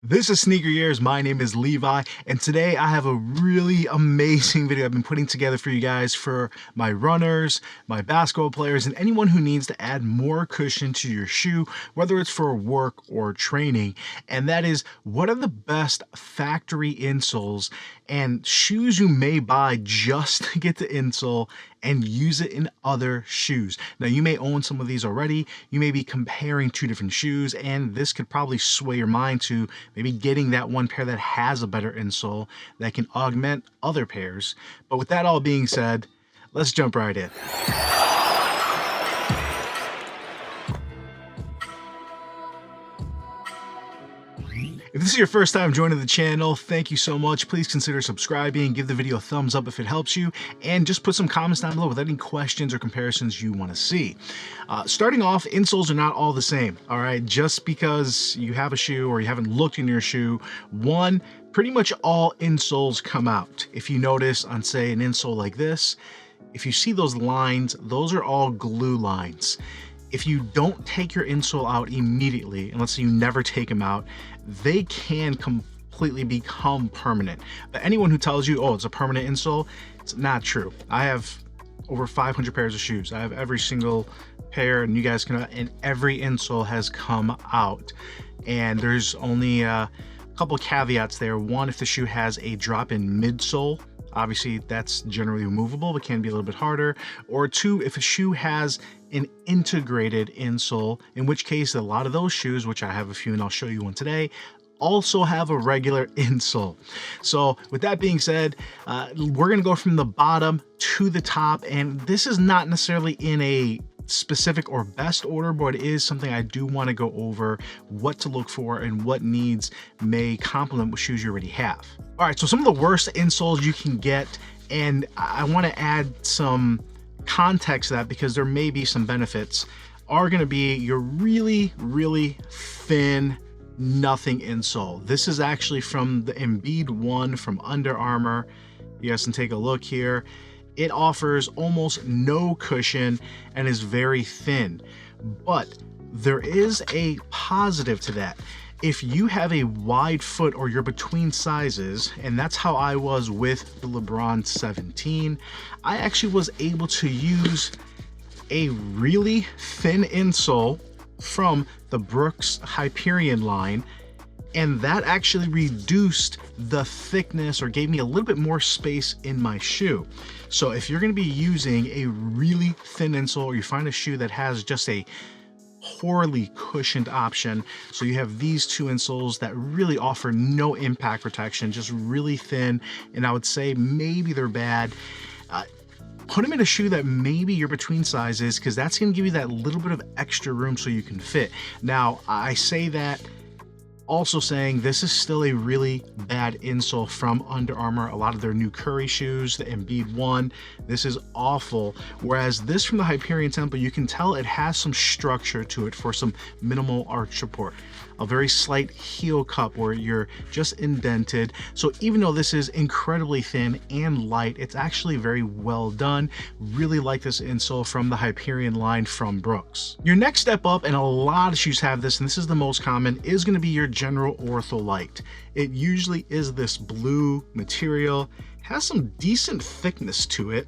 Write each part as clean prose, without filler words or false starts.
This is Sneaker Years. My name is Levi, and today I have a really amazing video I've been putting together for you guys for my runners, my basketball players, and anyone who needs to add more cushion to your shoe, whether it's for work or training. And that is, what are the best factory insoles and shoes you may buy just to get the insole and use it in other shoes. Now, you may own some of these already. You may be comparing two different shoes, and this could probably sway your mind to maybe getting that one pair that has a better insole that can augment other pairs. But with that all being said, let's jump right in. If this is your first time joining the channel, thank you so much. Please consider subscribing, give the video a thumbs up if it helps you, and just put some comments down below with any questions or comparisons you want to see. Starting off, insoles are not all the same, all right? Just because you have a shoe or you haven't looked in your shoe, pretty much all insoles come out. If you notice on, say, an insole like this, if you see those lines, those are all glue lines. If you don't take your insole out immediately, and let's say you never take them out, they can completely become permanent. But anyone who tells you, oh, it's a permanent insole, it's not true. I have over 500 pairs of shoes. I have every single pair, and you guys can, and every insole has come out. And there's only a couple caveats there. One, if the shoe has a drop-in midsole, obviously that's generally removable, but can be a little bit harder. Or two, if a shoe has an integrated insole, in which case a lot of those shoes, which I have a few and I'll show you one today, also have a regular insole. So with that being said, we're gonna go from the bottom to the top, and this is not necessarily in a specific or best order, but it is something I do want to go over, what to look for and what needs may complement what shoes you already have. All right, so some of the worst insoles you can get, and I want to add some context to that because there may be some benefits, are going to be your really thin nothing insole. This is actually from the Embiid one from Under Armour. You guys can take a look here. It offers almost no cushion and is very thin, but there is a positive to that. If you have a wide foot or you're between sizes, and that's how I was with the LeBron 17, I actually was able to use a really thin insole from the Brooks Hyperion line, and that actually reduced the thickness or gave me a little bit more space in my shoe. So if you're going to be using a really thin insole, or you find a shoe that has just a poorly cushioned option, so you have these two insoles that really offer no impact protection, just really thin, and I would say maybe they're bad, put them in a shoe that maybe you're between sizes, because that's going to give you that little bit of extra room so you can fit. Now, I say that also saying this is still a really bad insole from Under Armour. A lot of their new Curry shoes, the Embiid one, this is awful. Whereas this from the Hyperion Temple, you can tell it has some structure to it for some minimal arch support. A very slight heel cup where you're just indented. So even though this is incredibly thin and light, it's actually very well done. Really like this insole from the Hyperion line from Brooks. Your next step up, and a lot of shoes have this, and this is the most common, is going to be your general Ortholite. It usually is this blue material, has some decent thickness to it,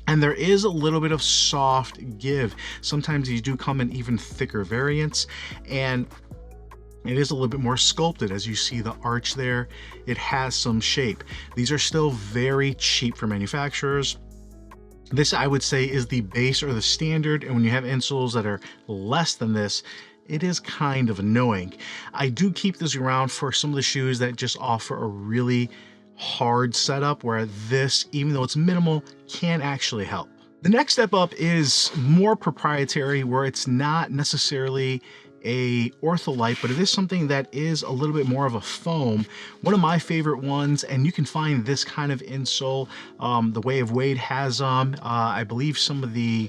and there is a little bit of soft give. Sometimes these do come in even thicker variants, and it is a little bit more sculpted. As you see the arch there, it has some shape. These are still very cheap for manufacturers. This, I would say, is the base or the standard, and when you have insoles that are less than this, it is kind of annoying. I do keep this around for some of the shoes that just offer a really hard setup, where this, even though it's minimal, can actually help. The next step up is more proprietary, where it's not necessarily a Ortholite, but it is something that is a little bit more of a foam. One of my favorite ones, and you can find this kind of insole, the Way of Wade has them. I believe some of the,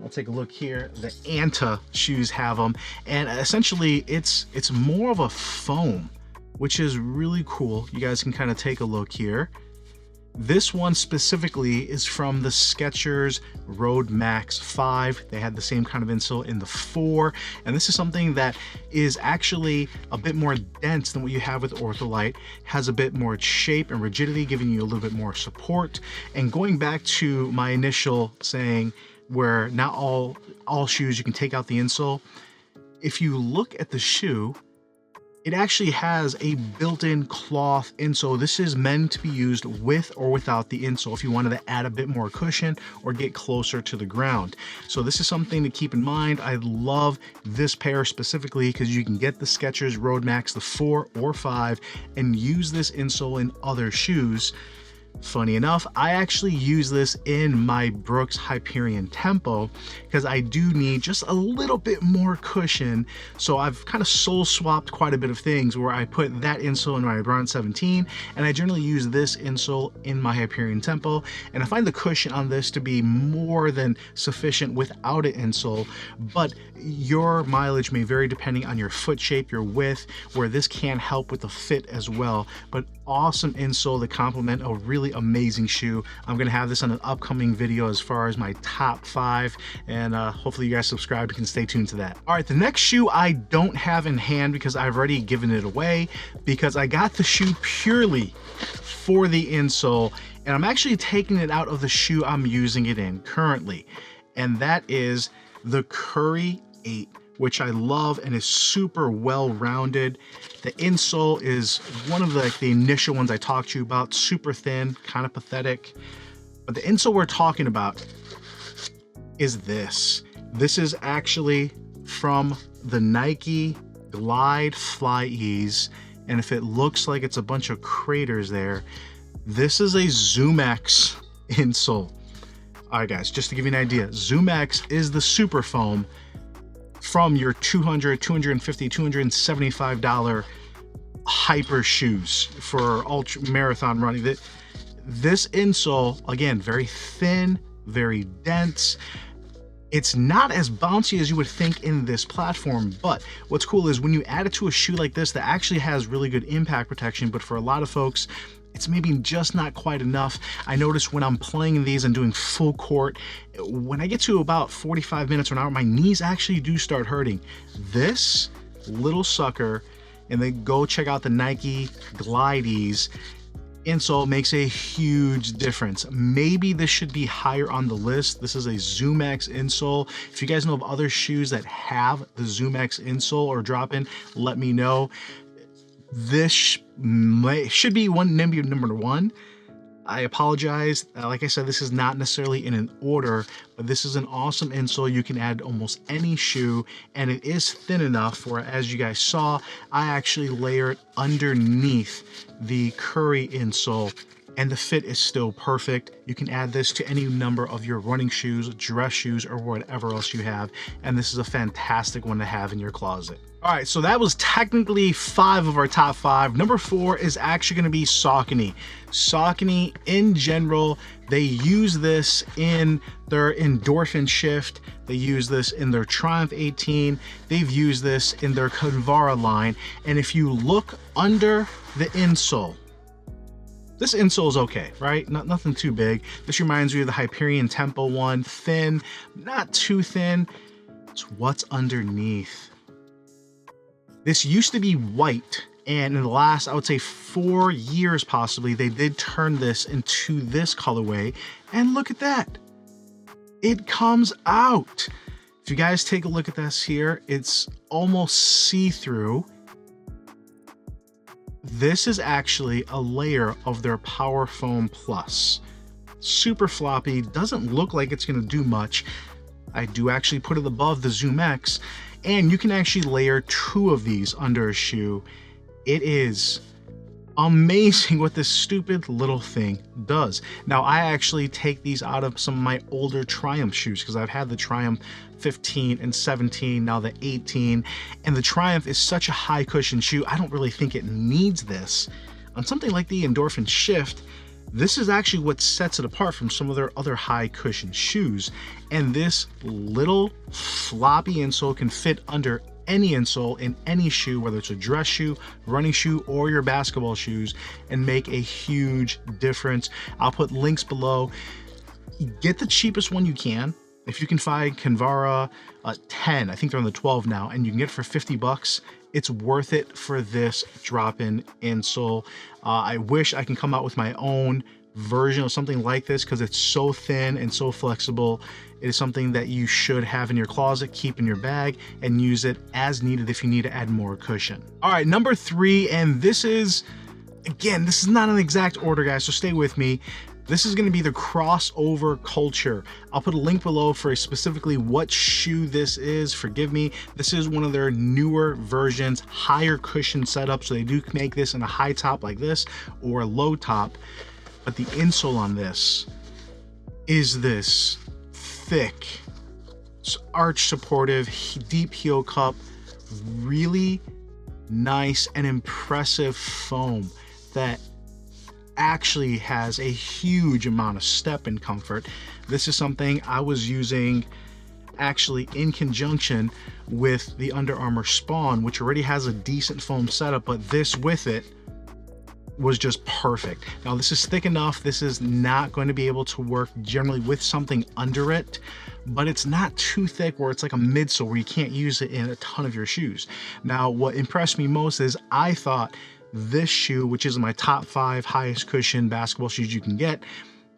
I'll take a look here, the Anta shoes have them, and essentially it's more of a foam, which is really cool. You guys can kind of take a look here. This one specifically is from the Skechers Road Max 5. They had the same kind of insole in the 4, and this is something that is actually a bit more dense than what you have with Ortholite. Has a bit more shape and rigidity, giving you a little bit more support. And going back to my initial saying where not all shoes you can take out the insole, if you look at the shoe, it actually has a built-in cloth insole. This is meant to be used with or without the insole if you wanted to add a bit more cushion or get closer to the ground. So this is something to keep in mind. I love this pair specifically because you can get the Skechers Road Max, the 4 or 5, and use this insole in other shoes. Funny enough, I actually use this in my Brooks Hyperion Tempo because I do need just a little bit more cushion. So I've kind of soul swapped quite a bit of things where I put that insole in my Bronze 17, and I generally use this insole in my Hyperion Tempo. And I find the cushion on this to be more than sufficient without an insole, but your mileage may vary depending on your foot shape, your width, where this can help with the fit as well. But awesome insole to complement a really amazing shoe. I'm gonna have this on an upcoming video as far as my top 5, and hopefully you guys subscribe and can stay tuned to that. All right, the next shoe I don't have in hand because I've already given it away, because I got the shoe purely for the insole, and I'm actually taking it out of the shoe I'm using it in currently, and that is the Curry 8, which I love and is super well-rounded. The insole is one of the initial ones I talked to you about, super thin, kind of pathetic. But the insole we're talking about is this. This is actually from the Nike Glide Fly Ease, and if it looks like it's a bunch of craters there, this is a ZoomX insole. All right, guys, just to give you an idea, ZoomX is the super foam from your $200, $250, $275 hyper shoes for ultra marathon running. This insole, again, very thin, very dense. It's not as bouncy as you would think in this platform, but what's cool is when you add it to a shoe like this that actually has really good impact protection, but for a lot of folks, it's maybe just not quite enough. I notice when I'm playing these and doing full court, when I get to about 45 minutes or an hour, my knees actually do start hurting. This little sucker, and then go check out the Nike Glide Ease insole, makes a huge difference. Maybe this should be higher on the list. This is a ZoomX insole. If you guys know of other shoes that have the ZoomX insole or drop-in, let me know. This should be number 1. I apologize. Like I said, this is not necessarily in an order, but this is an awesome insole. You can add almost any shoe, and it is thin enough where, as you guys saw, I actually layer it underneath the Curry insole, and the fit is still perfect. You can add this to any number of your running shoes, dress shoes, or whatever else you have, and this is a fantastic one to have in your closet. All right, so that was technically 5 of our top 5. Number 4 is actually going to be Saucony. Saucony, in general, they use this in their Endorphin Shift. They use this in their Triumph 18. They've used this in their Convara line. And if you look under the insole, this insole is okay, right? Nothing too big. This reminds me of the Hyperion Tempo one. Thin, not too thin. It's what's underneath. This used to be white, and in the last, I would say 4 years possibly, they did turn this into this colorway, and look at that. It comes out. If you guys take a look at this here, it's almost see-through. This is actually a layer of their Power Foam Plus. Super floppy, doesn't look like it's gonna do much. I do actually put it above the ZoomX, and you can actually layer 2 of these under a shoe. It is amazing what this stupid little thing does. Now, I actually take these out of some of my older Triumph shoes because I've had the Triumph 15 and 17, now the 18, and the Triumph is such a high cushion shoe, I don't really think it needs this. On something like the Endorphin Shift, this is actually what sets it apart from some of their other high cushion shoes. And this little floppy insole can fit under any insole in any shoe, whether it's a dress shoe, running shoe, or your basketball shoes, and make a huge difference. I'll put links below. Get the cheapest one you can. If you can find Kinvara 10, I think they're on the 12 now, and you can get it for 50 bucks, it's worth it for this drop-in insole. I wish I can come out with my own version of something like this because it's so thin and so flexible. It is something that you should have in your closet, keep in your bag, and use it as needed if you need to add more cushion. All right, number 3, and this is, again, this is not an exact order, guys, so stay with me. This is going to be the crossover culture. I'll put a link below for specifically what shoe this is. Forgive me. This is one of their newer versions, higher cushion setup. So they do make this in a high top like this or a low top. But the insole on this is this thick, arch supportive, deep heel cup, really nice and impressive foam that actually has a huge amount of step and comfort. This is something I was using actually in conjunction with the Under Armour Spawn, which already has a decent foam setup, but this with it was just perfect. Now this is thick enough, this is not going to be able to work generally with something under it, but it's not too thick where it's like a midsole where you can't use it in a ton of your shoes. Now what impressed me most is I thought this shoe, which is my top 5 highest cushion basketball shoes you can get,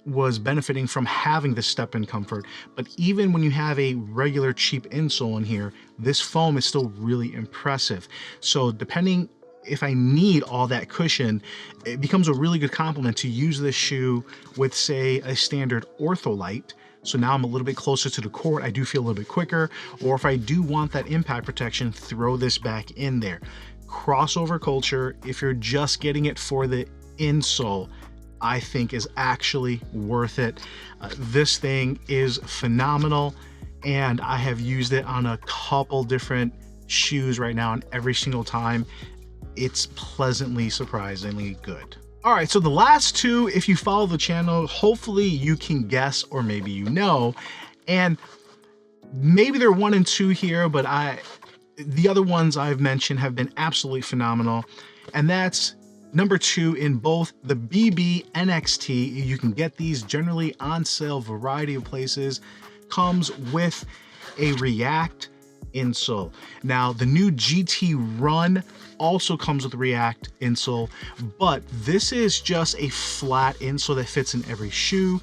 was benefiting from having this step-in comfort. But even when you have a regular cheap insole in here, this foam is still really impressive. So depending if I need all that cushion, it becomes a really good complement to use this shoe with, say, a standard Ortholite. So now I'm a little bit closer to the court, I do feel a little bit quicker, or if I do want that impact protection, throw this back in there. Crossover culture, if you're just getting it for the insole, I think is actually worth it. This thing is phenomenal, and I have used it on a couple different shoes right now, and every single time it's pleasantly surprisingly good. All right, so the last 2, if you follow the channel, hopefully you can guess, or maybe you know, and maybe they're 1 and 2 here, but the other ones I've mentioned have been absolutely phenomenal, and that's number 2 in both the BB NXT. You can get these generally on sale, variety of places. Comes with a React insole. Now the new GT Run also comes with React insole, but this is just a flat insole that fits in every shoe.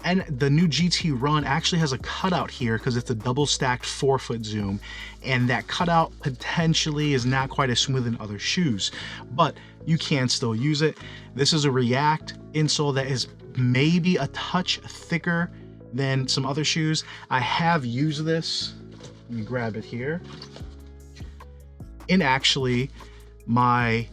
And the new GT Run actually has a cutout here because it's a double stacked 4-foot zoom, and that cutout potentially is not quite as smooth in other shoes, but you can still use it. This is a React insole that is maybe a touch thicker than some other shoes. I have used this, let me grab it here, in actually my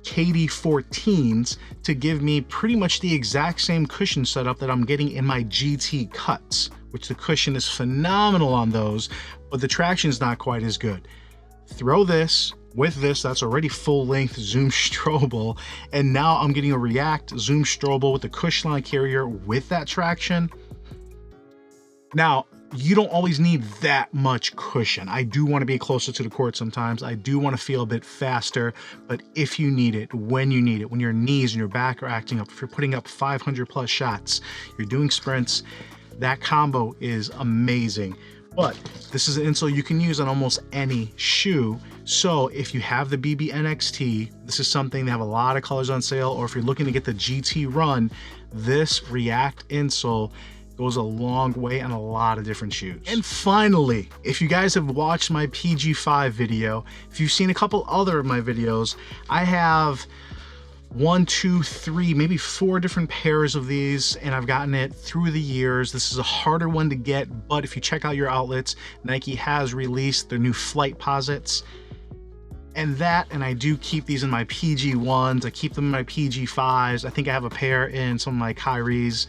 KD 14s to give me pretty much the exact same cushion setup that I'm getting in my GT Cuts, which the cushion is phenomenal on those, but the traction is not quite as good. Throw this with this, that's already full length Zoom Strobel, and now I'm getting a React Zoom Strobel with the cushion line carrier with that traction. Now, you don't always need that much cushion. I do want to be closer to the court sometimes. I do want to feel a bit faster, but if you need it, when you need it, when your knees and your back are acting up, if you're putting up 500 plus shots, you're doing sprints, that combo is amazing. But this is an insole you can use on almost any shoe. So if you have the BB NXT, this is something they have a lot of colors on sale, or if you're looking to get the GT Run, this React insole goes a long way on a lot of different shoes. And finally, if you guys have watched my PG5 video, if you've seen a couple other of my videos, I have 1, 2, 3, maybe 4 different pairs of these, and I've gotten it through the years. This is a harder one to get, but if you check out your outlets, Nike has released their new Flight Posits. And I do keep these in my PG1s, I keep them in my PG5s. I think I have a pair in some of my Kyrie's.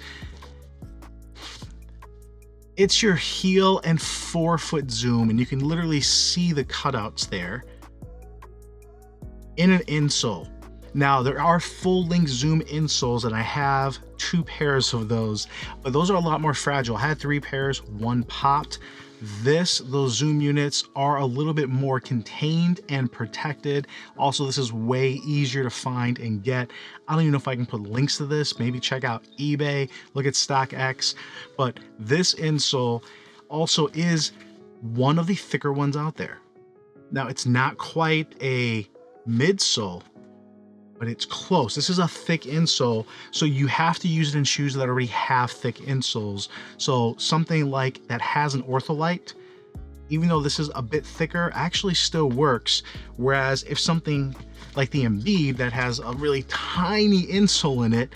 It's your heel and 4-foot zoom, and you can literally see the cutouts there in an insole. Now, there are full-length Zoom insoles, and I have 2 pairs of those, but those are a lot more fragile. I had 3 pairs, 1 popped. Those Zoom units are a little bit more contained and protected. Also, this is way easier to find and get. I don't even know if I can put links to this. Maybe check out eBay, look at StockX. But this insole also is one of the thicker ones out there. Now, it's not quite a midsole, but it's close. This is a thick insole, so you have to use it in shoes that already have thick insoles. So something like that has an Ortholite, even though this is a bit thicker, actually still works. Whereas if something like the Embiid that has a really tiny insole in it,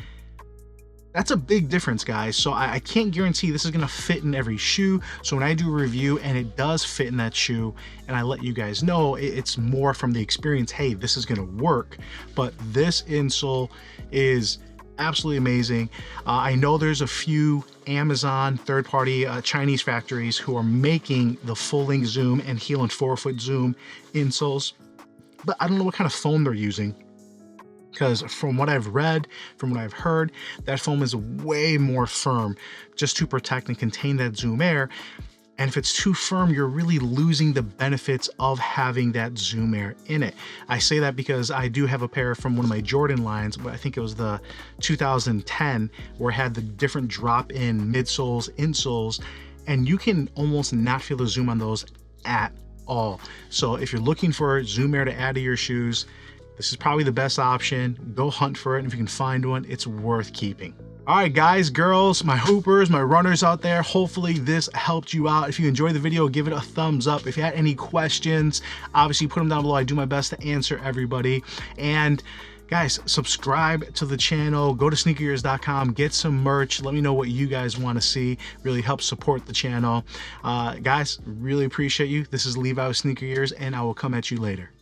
that's a big difference, guys. So I can't guarantee this is gonna fit in every shoe. So when I do a review and it does fit in that shoe and I let you guys know, it's more from the experience, hey, this is gonna work. But this insole is absolutely amazing. I know there's a few Amazon third-party Chinese factories who are making the full-length Zoom and heel and forefoot Zoom insoles, but I don't know what kind of foam they're using. Because from what I've read, from what I've heard, that foam is way more firm just to protect and contain that Zoom Air. And if it's too firm, you're really losing the benefits of having that Zoom Air in it. I say that because I do have a pair from one of my Jordan lines, but I think it was the 2010, where it had the different drop-in midsoles, insoles, and you can almost not feel the Zoom on those at all. So if you're looking for Zoom Air to add to your shoes, this is probably the best option. Go hunt for it, and if you can find one, it's worth keeping. All right, guys, girls, my hoopers, my runners out there, hopefully this helped you out. If you enjoyed the video, give it a thumbs up. If you had any questions, obviously put them down below. I do my best to answer everybody. And guys, subscribe to the channel, go to sneakergears.com, get some merch. Let me know what you guys want to see. Really help support the channel. Guys, really appreciate you. This is Levi with Sneaker Gears, and I will come at you later.